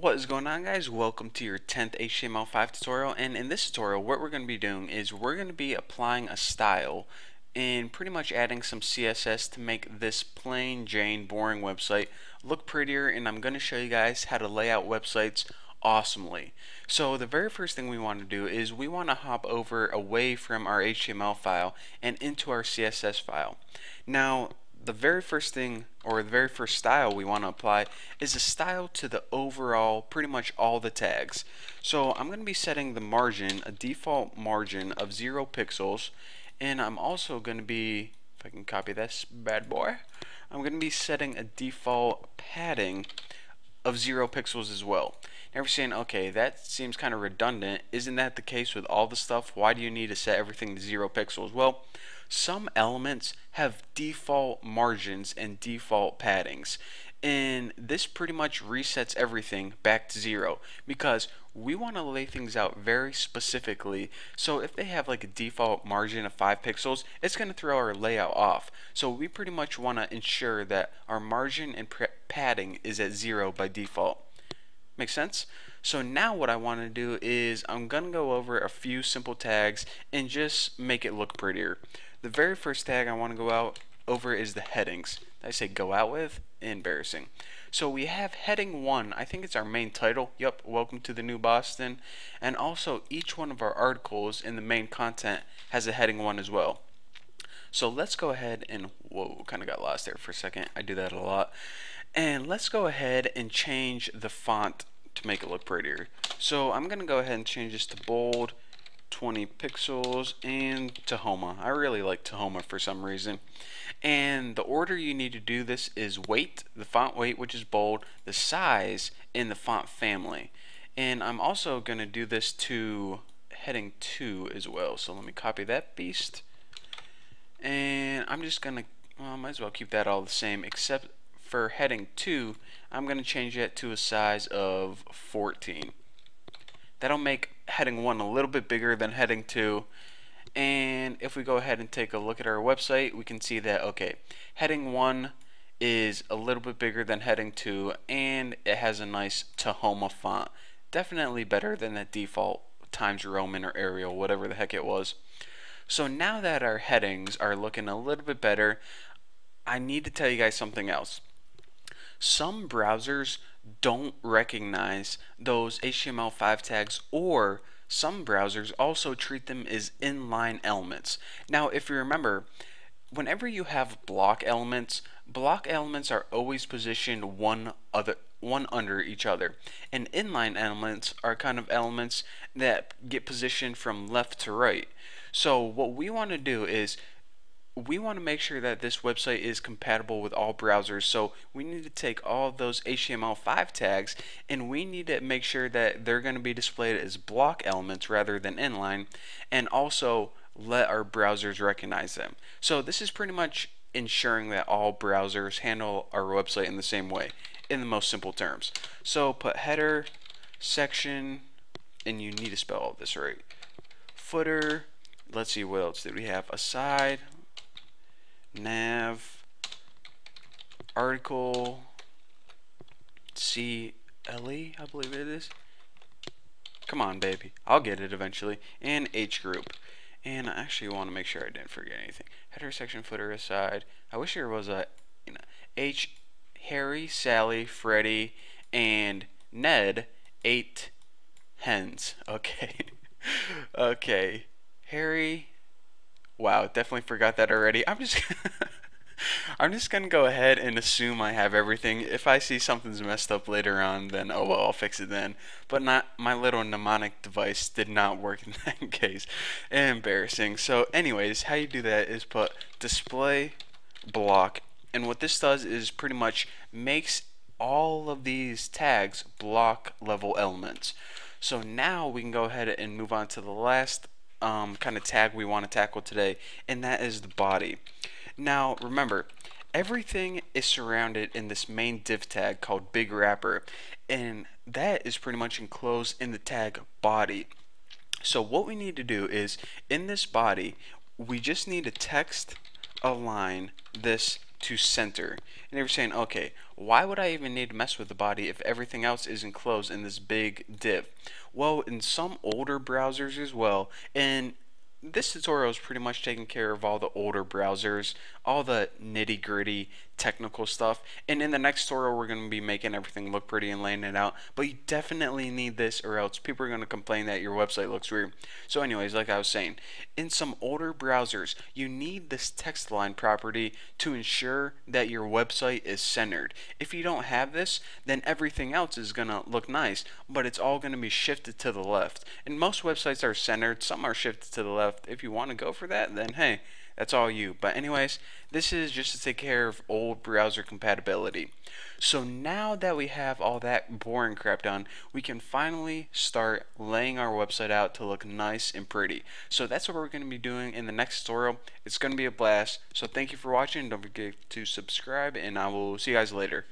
What is going on, guys? Welcome to your 10th HTML5 tutorial, and in this tutorial what we're going to be doing is we're going to be applying a style and pretty much adding some CSS to make this plain Jane boring website look prettier, and I'm going to show you guys how to lay out websites awesomely. So the very first thing we want to do is we want to hop over away from our HTML file and into our CSS file. Now the very first thing, or the very first style we want to apply, is a style to the overall, pretty much all the tags. So I'm going to be setting the margin, a default margin of 0 pixels, and I'm also going to be, if I can copy this bad boy, I'm going to be setting a default padding of 0 pixels as well. Now you're saying, okay, that seems kind of redundant. Isn't that the case with all the stuff? Why do you need to set everything to 0 pixels? Well, some elements have default margins and default paddings, and this pretty much resets everything back to 0 because we want to lay things out very specifically. So if they have like a default margin of 5 pixels, it's going to throw our layout off. So we pretty much want to ensure that our margin and padding is at 0 by default. Make sense? So now what I want to do is I'm going to go over a few simple tags and just make it look prettier. The very first tag I want to go out over is the headings. Did I say go out with? Embarrassing. So we have heading 1. I think it's our main title. Yep, welcome to the new Boston. And also each one of our articles in the main content has a heading 1 as well. So let's go ahead and, whoa, kind of got lost there for a second. I do that a lot. And let's go ahead and change the font to make it look prettier. So I'm going to go ahead and change this to bold, 20 pixels, and Tahoma. I really like Tahoma for some reason. And the order you need to do this is weight, the font weight, which is bold, the size, and the font family. And I'm also going to do this to heading 2 as well. So let me copy that beast. And I'm just going to, well, I might as well keep that all the same, except for heading 2, I'm going to change that to a size of 14. That'll make heading 1 a little bit bigger than heading 2. And if we go ahead and take a look at our website, we can see that, okay, heading 1 is a little bit bigger than heading 2, and it has a nice Tahoma font. Definitely better than the default Times Roman or Arial, whatever the heck it was. So now that our headings are looking a little bit better, I need to tell you guys something else. Some browsers don't recognize those HTML5 tags, or some browsers also treat them as inline elements. Now, if you remember, whenever you have block elements are always positioned one under each other, and inline elements are kind of elements that get positioned from left to right. So what we want to do is we want to make sure that this website is compatible with all browsers. So we need to take all of those HTML5 tags and we need to make sure that they're going to be displayed as block elements rather than inline, and also let our browsers recognize them. So this is pretty much ensuring that all browsers handle our website in the same way, in the most simple terms. So put header, section, and you need to spell all this right. Footer, let's see, what else did we have? Aside, nav, article, CLE, I believe it is. Come on, baby, I'll get it eventually. And H group. And I actually want to make sure I didn't forget anything. Header, section, footer, aside. I wish there was a, H, Harry, Sally, Freddie, and Ned, 8 hens. Okay. Okay. Harry. Wow, definitely forgot that already. I'm just gonna go ahead and assume I have everything. If I see something's messed up later on, then oh well, I'll fix it then. But not, my little mnemonic device did not work in that case. Embarrassing. So anyways, how you do that is put display block, and what this does is pretty much makes all of these tags block level elements. So now we can go ahead and move on to the last kind of tag we want to tackle today, and that is the body. Now remember, everything is surrounded in this main div tag called big wrapper, and that is pretty much enclosed in the tag body. So what we need to do is, in this body, we just need to text align this to center. And you're saying, okay, why would I even need to mess with the body if everything else is enclosed in this big div? Well, in some older browsers as well, and this tutorial is pretty much taking care of all the older browsers, all the nitty gritty technical stuff. And in the next tutorial, we're going to be making everything look pretty and laying it out. But you definitely need this, or else people are going to complain that your website looks weird. So anyways, like I was saying, in some older browsers, you need this text line property to ensure that your website is centered. If you don't have this, then everything else is going to look nice, but it's all going to be shifted to the left. And most websites are centered, some are shifted to the left. If you want to go for that, then hey, that's all you. But anyways, this is just to take care of old browser compatibility. So now that we have all that boring crap done, we can finally start laying our website out to look nice and pretty. So that's what we're going to be doing in the next tutorial. It's going to be a blast. So thank you for watching. Don't forget to subscribe, and I will see you guys later.